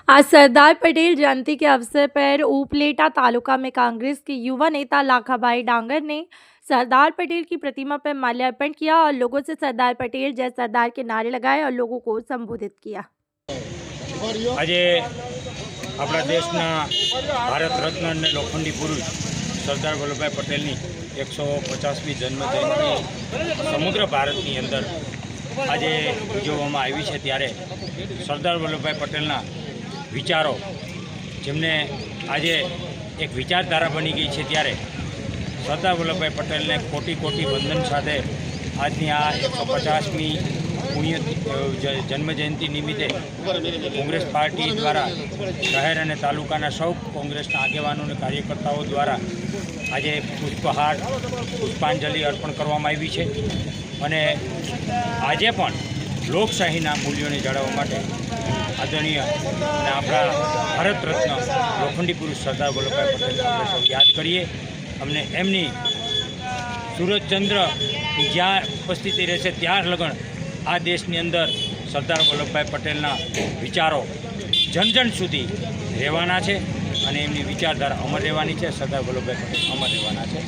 आज सरदार पटेल जयंती के अवसर पर उपलेटा तालुका में कांग्रेस के युवा नेता लाखाभाई डांगर ने सरदार पटेल की प्रतिमा पर माल्यार्पण किया और लोगों से सरदार पटेल जय सरदार के नारे लगाए और लोगों को संबोधित किया। આજે આપણા દેશના ભારત રત્ન અને લોખંડી પુરુષ સરદાર વલ્લભભાઈ પટેલની 150મી જન્મજયંતિ સમગ્ર ભારતની અંદર આજે ઉજવવામાં આવી છે ત્યારે સરદાર વલ્લભભાઈ પટેલના વિચારો જેમને આજે એક વિચારધારા બની ગઈ છે ત્યારે સરદાર વલ્લભભાઈ પટેલને કોટી કોટી વંદન સાથે આજની આ 150મી પુણ્ય જન્મજયંતિ નિમિત્તે કોંગ્રેસ પાર્ટી દ્વારા શહેર અને તાલુકાના સૌ કોંગ્રેસના આગેવાનો અને કાર્યકર્તાઓ દ્વારા આજે પુષ્પહાર પુષ્પાંજલિ અર્પણ કરવામાં આવી છે અને આજે પણ લોકશાહીના મૂલ્યોને જાળવવા માટે આદરણીય અને આપણા ભારત રત્ન લોખંડી પુરુષ સરદાર વલ્લભભાઈ પટેલને આપણે સૌ યાદ કરીએ। અમને એમની સૂરજચંદ્રની જ્યાં ઉપસ્થિતિ રહેશે ત્યાં લગન આ દેશની અંદર સરદાર વલ્લભભાઈ પટેલના વિચારો જન જન સુધી રહેવાના છે અને એમની વિચારધારા અમર રહેવાની છે। સરદાર વલ્લભભાઈ પટેલ અમર રહેવાના છે।